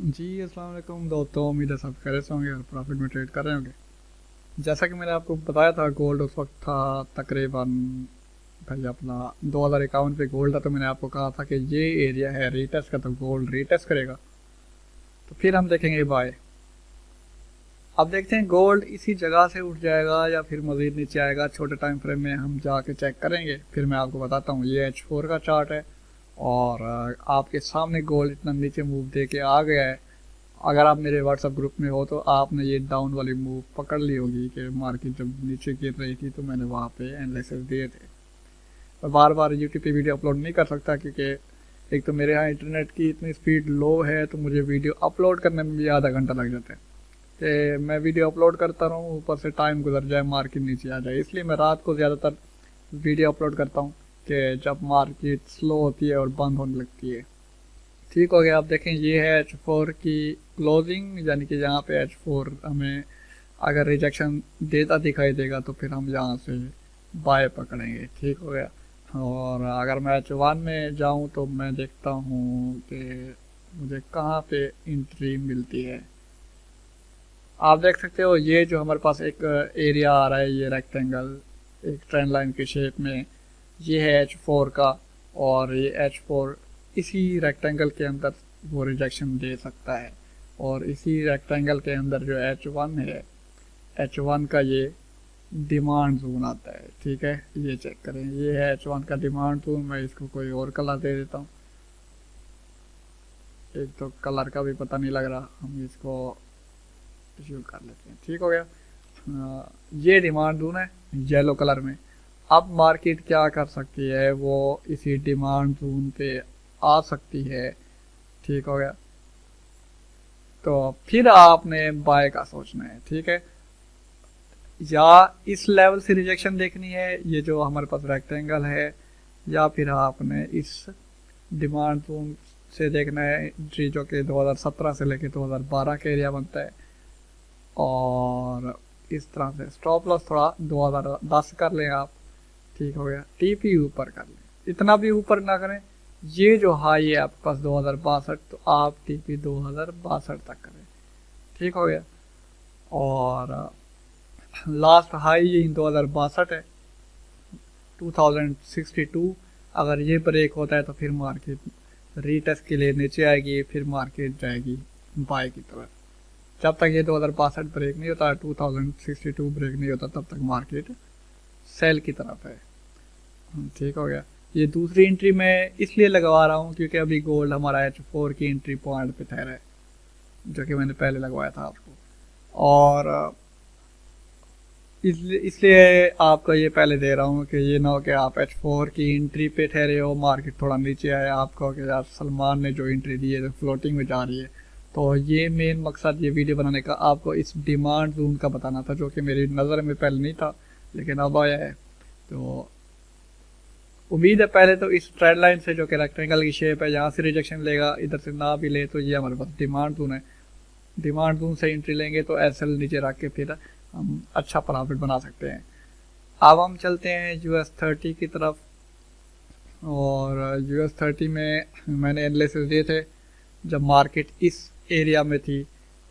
जी अस्सलाम वालेकुम दोस्तों, उम्मीद है सब खैरियत से होंगे और प्रॉफिट में ट्रेड कर रहे होंगे। जैसा कि मैंने आपको बताया था, गोल्ड उस वक्त था तकरीबन भाई अपना 2051 पे गोल्ड था। तो मैंने आपको कहा था कि ये एरिया है रीटेस्ट का, तो गोल्ड रीटेस्ट करेगा तो फिर हम देखेंगे बाय। अब देखते हैं गोल्ड इसी जगह से उठ जाएगा या फिर मज़ीद नीचे आएगा। छोटे टाइम फ्रेम में हम जाके चेक करेंगे, फिर मैं आपको बताता हूँ। ये H4 का चार्ट है और आपके सामने गोल्ड इतना नीचे मूव दे के आ गया है। अगर आप मेरे व्हाट्सएप ग्रुप में हो तो आपने ये डाउन वाली मूव पकड़ ली होगी कि मार्केट जब नीचे गिर रही थी तो मैंने वहाँ पे एनालिसिस दिए थे। मैं बार बार यूट्यूब पे वीडियो अपलोड नहीं कर सकता क्योंकि एक तो मेरे यहाँ इंटरनेट की इतनी स्पीड लो है, तो मुझे वीडियो अपलोड करने में भी आधा घंटा लग जाता है कि मैं वीडियो अपलोड करता रहूँ, ऊपर से टाइम गुजर जाए, मार्केट नीचे आ जाए। इसलिए मैं रात को ज़्यादातर वीडियो अपलोड करता हूँ कि जब मार्केट स्लो होती है और बंद होने लगती है। ठीक हो गया। आप देखें ये है H4 की क्लोजिंग, यानी कि यहाँ पे H4 हमें अगर रिजेक्शन देता दिखाई देगा तो फिर हम यहाँ से बाय पकड़ेंगे। ठीक हो गया। और अगर मैं H1 में जाऊँ तो मैं देखता हूँ कि मुझे कहाँ पे एंट्री मिलती है। आप देख सकते हो ये जो हमारे पास एक एरिया आ रहा है, ये रेक्टेंगल एक ट्रेंड लाइन की शेप में, ये है H4 का। और ये H4 इसी रेक्टेंगल के अंदर वो रिजेक्शन दे सकता है। और इसी रेक्टेंगल के अंदर जो H1 है, H1 का ये डिमांड जोन आता है। ठीक है, ये चेक करें, ये है H1 का डिमांड जोन। मैं इसको कोई और कलर दे देता हूँ, एक तो कलर का भी पता नहीं लग रहा, हम इसको इशू कर लेते हैं। ठीक हो गया। ये डिमांड जोन है येलो कलर में। अब मार्केट क्या कर सकती है, वो इसी डिमांड जोन पे आ सकती है। ठीक हो गया। तो फिर आपने बाय का सोचना है। ठीक है, या इस लेवल से रिजेक्शन देखनी है, ये जो हमारे पास रेक्टेंगल है, या फिर आपने इस डिमांड जोन से देखना है एंट्री, जो कि 2017 से लेकर 2012 का एरिया बनता है। और इस तरह से स्टॉप लॉस थोड़ा 2010 कर लें आप। ठीक हो गया। टीपी ऊपर कर लें, इतना भी ऊपर ना करें। ये जो हाई है आपके पास 2062, तो आप टीपी 2062 तक करें। ठीक हो गया। और लास्ट हाई यही 2062 है, 2062। अगर ये ब्रेक होता है तो फिर मार्केट रीटेस्ट के लिए नीचे आएगी, फिर मार्केट जाएगी बाय की तरफ। जब तक ये 2062 ब्रेक नहीं होता, 2062 ब्रेक नहीं होता, तब तक मार्केट सेल की तरफ है। ठीक हो गया। ये दूसरी एंट्री मैं इसलिए लगवा रहा हूँ क्योंकि अभी गोल्ड हमारा H4 की एंट्री पॉइंट पे ठहरा है, जो कि मैंने पहले लगवाया था आपको। और इसलिए आपको ये पहले दे रहा हूँ कि ये ना हो कि आप H4 की एंट्री पे ठहरे हो, मार्केट थोड़ा नीचे आए, आपको कि यार सलमान ने जो एंट्री दी है तो फ्लोटिंग में जा रही है। तो ये मेन मकसद ये वीडियो बनाने का आपको इस डिमांड जोन का बताना था, जो कि मेरी नज़र में पहले नहीं था लेकिन अब आया है। तो उम्मीद है पहले तो इस ट्रेंड लाइन से, जो कि रेक्टेंगल की शेप है, यहाँ से रिजेक्शन लेगा, इधर से ना भी ले तो ये हमारे पास डिमांड जोन है। डिमांड जोन से एंट्री लेंगे तो एसएल नीचे रख के फिर हम अच्छा प्रॉफिट बना सकते हैं। अब हम चलते हैं US30 की तरफ। और US30 में मैंने एनालिसिस दिए थे जब मार्केट इस एरिया में थी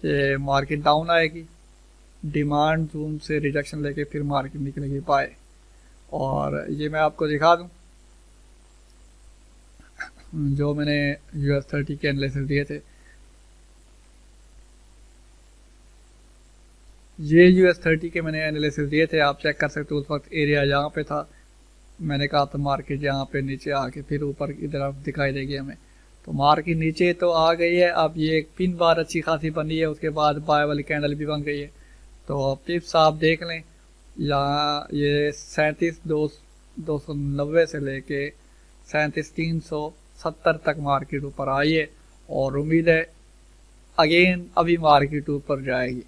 कि मार्केट डाउन आएगी, डिमांड जोन से रिजेक्शन लेके फिर मार्केट निकलेगी बाय। और ये मैं आपको दिखा दूं, जो मैंने US30 के एनालिसिस दिए थे, ये US30 के मैंने एनालिसिस दिए थे, आप चेक कर सकते हो। उस वक्त एरिया यहाँ पे था, मैंने कहा था मार्केट यहाँ पे नीचे आके फिर ऊपर की तरफ दिखाई देगी हमें। तो मार्केट नीचे तो आ गई है। अब ये एक पिन बार अच्छी खासी बनी है, उसके बाद बाय वाली कैंडल भी बन गई है। तो टिप्स आप देख लें, यहाँ ये 37,290 से लेके 37,370 तक मार्केट ऊपर आई है। और उम्मीद है अगेन अभी मार्केट ऊपर जाएगी।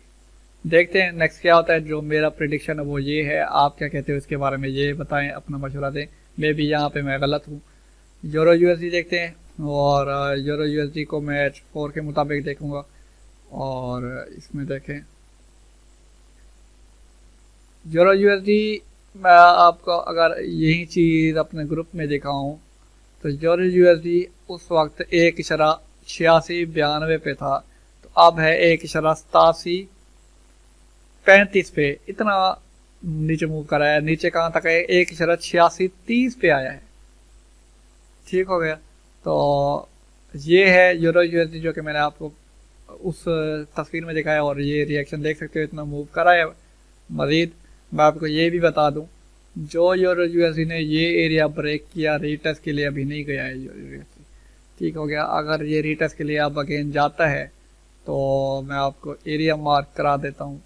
देखते हैं नेक्स्ट क्या होता है। जो मेरा प्रिडिक्शन है वो ये है, आप क्या कहते हो इसके बारे में ये बताएं, अपना मशवरा दें। मे भी यहाँ पे मैं गलत हूँ। यूरो यूएसडी देखते हैं, और यूरो यूएसडी को मैं H4 के मुताबिक देखूंगा। और इसमें देखें यूरो यूएसडी, मैं आपको अगर यही चीज़ अपने ग्रुप में दिखाऊं तो यूरो यूएसडी उस वक्त 1.8692 पे था, अब है 1.8735 पे, इतना नीचे मूव करा है। नीचे कहाँ तक है? 1.8630 पे आया है। ठीक हो गया। तो ये है यूरो यूएसडी जो कि मैंने आपको उस तस्वीर में दिखाया, और ये रिएक्शन देख सकते हो इतना मूव करा है। मजीद मैं आपको ये भी बता दूं, जो यूरो यूएसडी ने ये एरिया ब्रेक किया, रीटेस्ट के लिए अभी नहीं गया है यूरो यूएसडी। ठीक हो गया। अगर ये रीटेस्ट के लिए अब अगेन जाता है तो मैं आपको एरिया मार्क करा देता हूँ।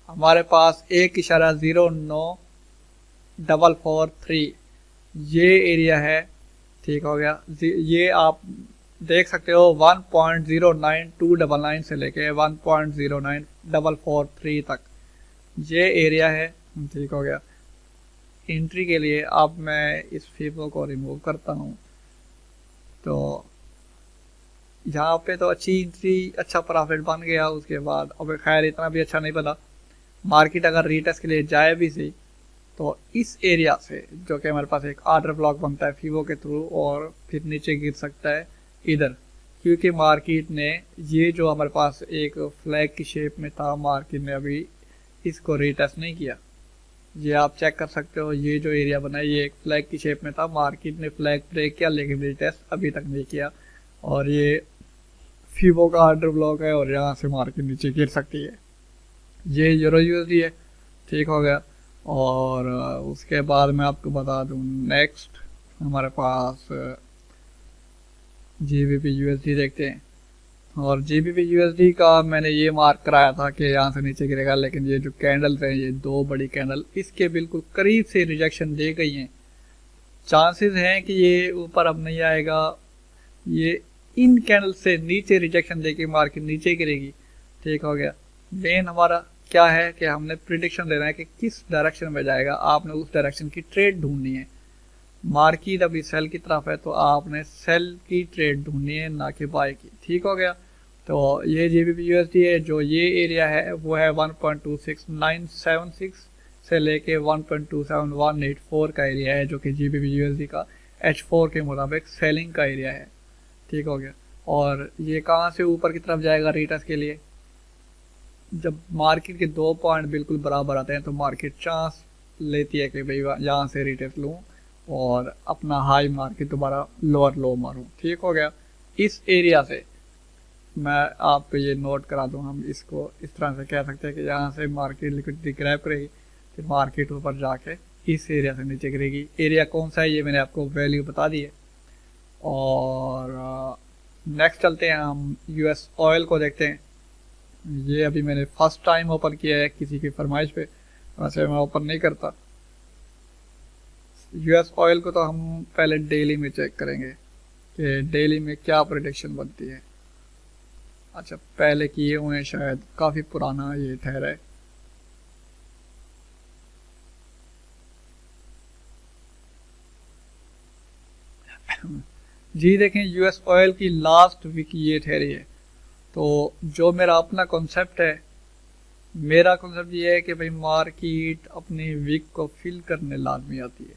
हमारे पास 1.09443 ये एरिया है। ठीक हो गया। ये आप देख सकते हो 1.09299 से लेके 1.09443 तक ये एरिया है। ठीक हो गया। एंट्री के लिए अब मैं इस फीफो को रिमूव करता हूँ। तो यहाँ पे तो अच्छी एंट्री, अच्छा प्रॉफिट बन गया। उसके बाद अब खैर इतना भी अच्छा नहीं पता। मार्केट अगर रीटेस्ट के लिए जाए भी सही तो इस एरिया से, जो कि हमारे पास एक ऑर्डर ब्लॉक बनता है फीवो के थ्रू, और फिर नीचे गिर सकता है इधर, क्योंकि मार्केट ने ये जो हमारे पास एक फ्लैग की शेप में था, मार्केट ने अभी इसको रीटेस्ट नहीं किया। ये आप चेक कर सकते हो, ये जो एरिया बना है ये एक फ्लैग की शेप में था, मार्केट ने फ्लैग ब्रेक किया लेकिन रीटेस्ट अभी तक नहीं किया। और ये फीवो का ऑर्डर ब्लॉक है और यहाँ से मार्केट नीचे गिर सकती है। ये यूरो यूएसडी है। ठीक हो गया। और उसके बाद मैं आपको बता दूं, नेक्स्ट हमारे पास जीबीपी यूएसडी देखते हैं। और जीबीपी यूएसडी का मैंने ये मार्क कराया था कि यहाँ से नीचे गिरेगा, लेकिन ये जो कैंडल्स हैं, ये दो बड़ी कैंडल इसके बिल्कुल करीब से रिजेक्शन दे गई हैं। चांसेस हैं कि ये ऊपर अब नहीं आएगा। ये इन कैंडल से नीचे रिजेक्शन दे के मार्केट नीचे गिरेगी। ठीक हो गया। मेन हमारा क्या है कि हमने प्रिडिक्शन देना है कि किस डायरेक्शन में जाएगा। आपने उस डायरेक्शन की ट्रेड ढूंढनी है। मार्केट अभी सेल की तरफ है तो आपने सेल की ट्रेड ढूंढनी है, ना कि बाय की। ठीक हो गया। तो ये जीबीपी यूएसडी है, जो ये एरिया है वो है 1.26976 से लेके 1.27184 का एरिया है, जो कि जीबीपी यूएसडी का H4 के मुताबिक सेलिंग का एरिया है। ठीक हो गया। और ये कहाँ से ऊपर की तरफ जाएगा रीटेस्ट के लिए? जब मार्केट के 2 पॉइंट बिल्कुल बराबर आते हैं तो मार्केट चांस लेती है कि भाई यहाँ से रिटेस्ट लूँ और अपना हाई मार के दोबारा लोअर लो मारूँ। ठीक हो गया। इस एरिया से मैं आपको ये नोट करा दूँ, हम इसको इस तरह से कह सकते हैं कि यहाँ से मार्केट लिक्विडिटी ग्रैब करेगी, फिर मार्केट ऊपर जाके इस एरिया से नीचे गिरेगी। एरिया कौन सा है ये मैंने आपको वैल्यू बता दी है। और नेक्स्ट चलते हैं, हम यूएस ऑयल को देखते हैं। ये अभी मैंने फर्स्ट टाइम ओपन किया है किसी की फरमाइश पे, वैसे मैं ओपन नहीं करता। यूएस ऑयल को तो हम पहले डेली में चेक करेंगे कि डेली में क्या प्रेडिक्शन बनती है। अच्छा, पहले किए हुए हैं शायद, काफ़ी पुराना ये ठहरा है। जी देखें, यूएस ऑयल की लास्ट वीक ये ठहरी है। तो जो मेरा अपना कॉन्सेप्ट है, मेरा कॉन्सेप्ट ये है कि भाई मार्केट अपनी वीक को फिल करने लाजमी आती है।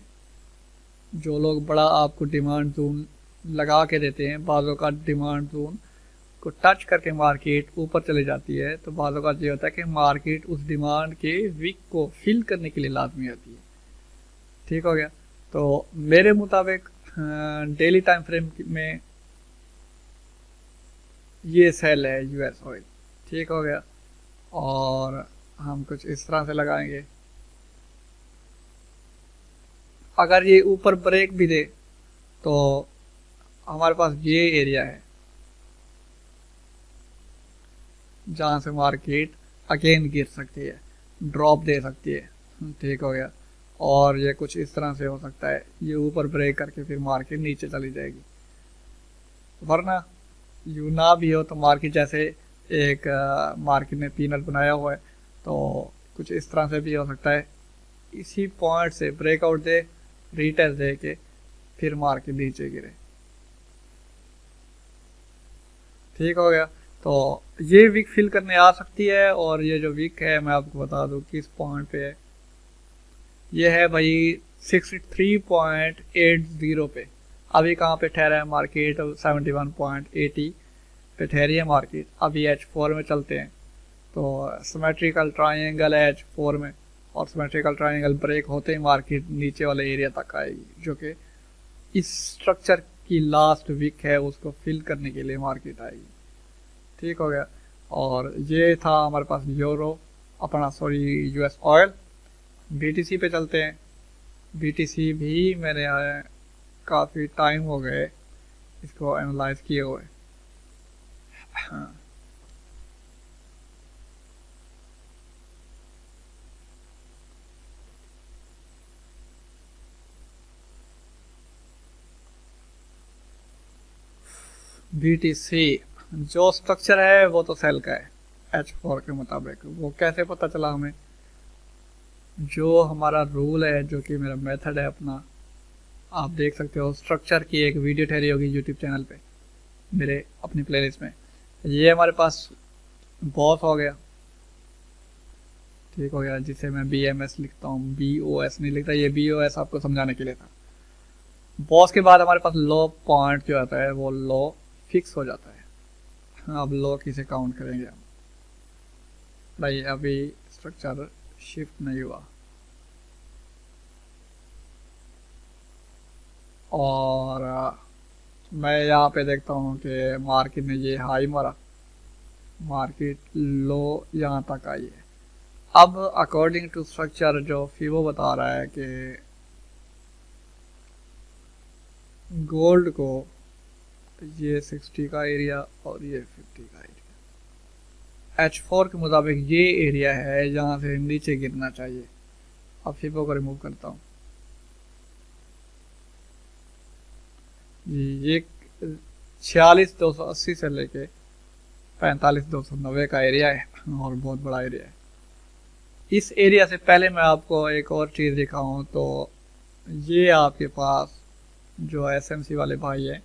जो लोग बड़ा आपको डिमांड जोन लगा के देते हैं, बाज़ों का डिमांड जोन को टच करके मार्केट ऊपर चले जाती है, तो बाज़ों का ये होता है कि मार्केट उस डिमांड के वीक को फिल करने के लिए लाजमी आती है। ठीक हो गया। तो मेरे मुताबिक डेली टाइम फ्रेम में ये सेल है यूएस ऑयल। ठीक हो गया। और हम कुछ इस तरह से लगाएंगे, अगर ये ऊपर ब्रेक भी दे तो हमारे पास ये एरिया है जहाँ से मार्केट अगेन गिर सकती है, ड्रॉप दे सकती है। ठीक हो गया। और ये कुछ इस तरह से हो सकता है, ये ऊपर ब्रेक करके फिर मार्केट नीचे चली जाएगी। वरना यू ना भी हो तो मार्केट जैसे एक मार्केट ने पीनल बनाया हुआ है, तो कुछ इस तरह से भी हो सकता है, इसी पॉइंट से ब्रेकआउट दे, रीटेस्ट दे के फिर मार्केट नीचे गिरे। ठीक हो गया। तो ये वीक फिल करने आ सकती है। और ये जो वीक है मैं आपको बता दूं किस पॉइंट पे है। ये है भाई 63.80 पे। अभी कहाँ पे ठहरा है मार्केट, 71.80 पे ठहरी है मार्केट। अभी H4 में चलते हैं, तो सिमेट्रिकल ट्रायंगल है H4 में, और सिमेट्रिकल ट्रायंगल ब्रेक होते ही मार्केट नीचे वाले एरिया तक आएगी, जो कि इस स्ट्रक्चर की लास्ट वीक है उसको फिल करने के लिए मार्केट आएगी। ठीक हो गया। और ये था हमारे पास यूरो यूएस ऑयल। बीटीसी पे चलते हैं। बीटीसी भी मैंने काफ़ी टाइम हो गए इसको एनालाइज किए हुए। हाँ, बीटीसी जो स्ट्रक्चर है वो तो सेल का है H4 के मुताबिक। वो कैसे पता चला हमें? जो हमारा रूल है, जो कि मेरा मेथड है अपना, आप देख सकते हो। स्ट्रक्चर की एक वीडियो ठहरी होगी यूट्यूब चैनल पे मेरे अपनी प्लेलिस्ट में। ये हमारे पास बॉस हो गया, ठीक हो गया, जिसे मैं BMS लिखता हूँ, BOS नहीं लिखता। ये BOS आपको समझाने के लिए था। बॉस के बाद हमारे पास लो पॉइंट जो आता है वो लो फिक्स हो जाता है। अब लो किसे काउंट करेंगे हम? भाई अभी स्ट्रक्चर शिफ्ट नहीं हुआ, और मैं यहाँ पे देखता हूँ कि मार्केट ने ये हाई मारा, मार्केट लो यहाँ तक आई है। अब अकॉर्डिंग टू स्ट्रक्चर जो फीवो बता रहा है कि गोल्ड को ये 60 का एरिया और ये 50 का एरिया, H4 के मुताबिक ये एरिया है जहाँ से नीचे गिरना चाहिए। अब फीवो को रिमूव करता हूँ। ये 46,280 से लेके 45,290 का एरिया है, और बहुत बड़ा एरिया है। इस एरिया से पहले मैं आपको एक और चीज़ दिखाऊं तो ये आपके पास जो SMC वाले भाई है,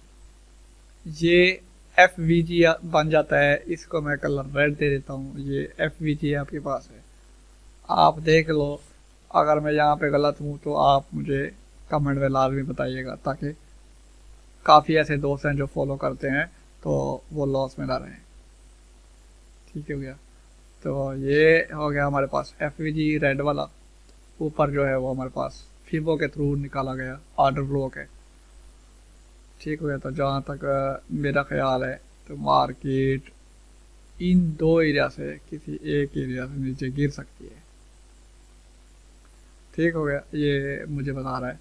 ये FVG बन जाता है। इसको मैं कलर रेड दे देता हूँ। ये FVG आपके पास है, आप देख लो। अगर मैं यहाँ पे गलत हूँ तो आप मुझे कमेंट में लाजमी बताइएगा, ताकि काफ़ी ऐसे दोस्त हैं जो फॉलो करते हैं तो वो लॉस में ना रहें। ठीक हो गया। तो ये हो गया हमारे पास FVG रेड वाला। ऊपर जो है वो हमारे पास फीबो के थ्रू निकाला गया ऑर्डर ब्लॉक है। ठीक हो गया। तो जहाँ तक मेरा ख्याल है तो मार्केट इन दो एरिया से किसी एक एरिया से नीचे गिर सकती है। ठीक हो गया। ये मुझे बता रहा है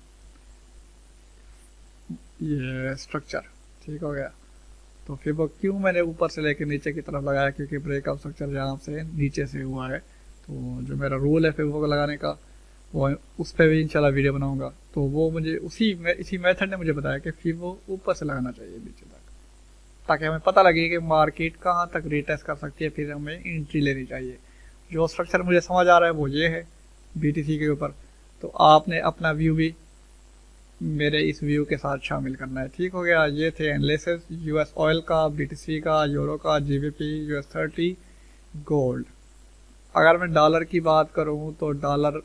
ये स्ट्रक्चर। ठीक हो गया। तो फीबो क्यों मैंने ऊपर से लेकर नीचे की तरफ लगाया, क्योंकि ब्रेकआउट स्ट्रक्चर यहाँ से नीचे से हुआ है। तो जो मेरा रूल है फीबो को लगाने का, वो उस पर भी इंशाल्लाह वीडियो बनाऊंगा। तो वो मुझे इसी मेथड ने मुझे बताया कि फीबो ऊपर से लगाना चाहिए नीचे तक, ताकि हमें पता लगे कि मार्केट कहाँ तक रीटेस्ट कर सकती है, फिर हमें एंट्री लेनी चाहिए। जो स्ट्रक्चर मुझे समझ आ रहा है वो ये है BTC के ऊपर। तो आपने अपना व्यू भी मेरे इस व्यू के साथ शामिल करना है। ठीक हो गया। ये थे एनालिसिस US ऑयल का, BTC का, यूरो का, GBP, US30, गोल्ड। अगर मैं डॉलर की बात करूँ तो डॉलर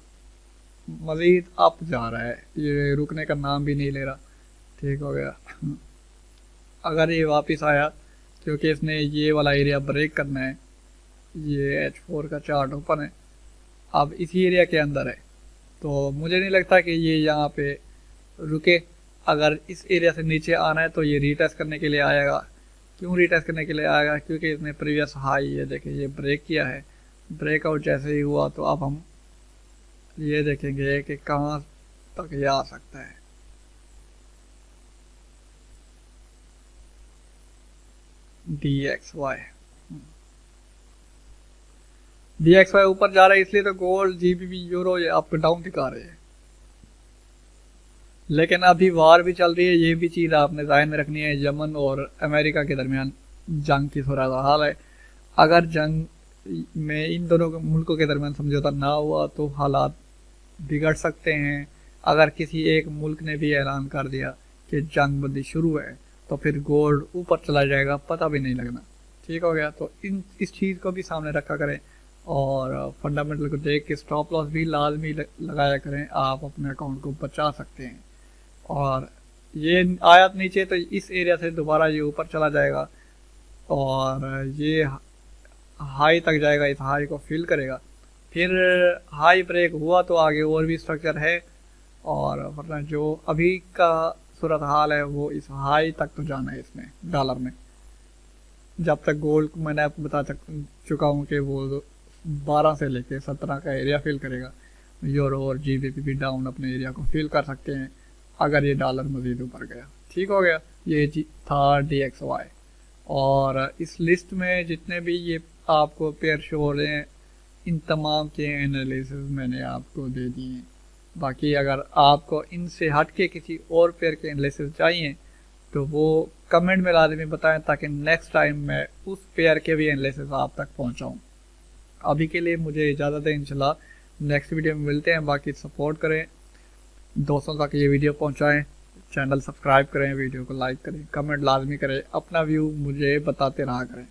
मज़ीद अप जा रहा है, ये रुकने का नाम भी नहीं ले रहा। ठीक हो गया। अगर ये वापस आया, क्योंकि इसने ये वाला एरिया ब्रेक करना है, ये H4 का चार्ट ओपन है, अब इसी एरिया के अंदर है, तो मुझे नहीं लगता कि ये यहाँ पे रुके। अगर इस एरिया से नीचे आना है तो ये रीटेस्ट करने के लिए आएगा। क्यों रीटेस्ट करने के लिए आएगा? क्योंकि इसने प्रीवियस हाई ये देखिए ये ब्रेक किया है। ब्रेकआउट जैसे ही हुआ तो अब हम ये देखेंगे कि कहाँ तक ये आ सकता है। DXY ऊपर जा रहा है, इसलिए तो गोल्ड, GBP, यूरो ये अप डाउन दिखा रहे हैं। लेकिन अभी वार भी चल रही है, ये भी चीज़ आपने ज़हन में रखनी है। यमन और अमेरिका के दरमियान जंग की सूरत हाल है। अगर जंग में इन दोनों मुल्कों के दरमियान समझौता ना हुआ तो हालात बिगड़ सकते हैं। अगर किसी एक मुल्क ने भी ऐलान कर दिया कि जंग बंदी शुरू है तो फिर गोल्ड ऊपर चला जाएगा, पता भी नहीं लगना। ठीक हो गया। तो इस चीज़ को भी सामने रखा करें, और फंडामेंटल को देख के स्टॉप लॉस भी लाजमी लगाया करें। आप अपने अकाउंट को बचा सकते हैं। और ये आया नीचे तो इस एरिया से दोबारा ये ऊपर चला जाएगा और ये हाई तक जाएगा, इस हाई को फिल करेगा। फिर हाई ब्रेक हुआ तो आगे और भी स्ट्रक्चर है, और वरना जो अभी का सूरत हाल है वो इस हाई तक तो जाना है इसमें डॉलर में। जब तक गोल्ड मैंने आपको बता चुका हूँ कि वो 12 से लेके 17 का एरिया फिल करेगा। यूरो और जीबीपी भी डाउन अपने एरिया को फिल कर सकते हैं अगर ये डॉलर मज़ीद ऊपर गया। ठीक हो गया, ये था DXY। और इस लिस्ट में जितने भी ये आपको पेयर शो हो रहे हैं, इन तमाम के एनालिसिस मैंने आपको दे दिए हैं। बाकी अगर आपको इनसे हट के किसी और पेयर के एनालिसिस चाहिए तो वो कमेंट में लाजमी बताएं, ताकि नेक्स्ट टाइम मैं उस पेयर के भी एनालिसिस आप तक पहुंचाऊं। अभी के लिए मुझे इजाज़त है, इंशाल्लाह नेक्स्ट वीडियो में मिलते हैं। बाकी सपोर्ट करें, दोस्तों तक ये वीडियो पहुंचाएं, चैनल सब्सक्राइब करें, वीडियो को लाइक करें, कमेंट लाजमी करें, अपना व्यू मुझे बताते रहा करें।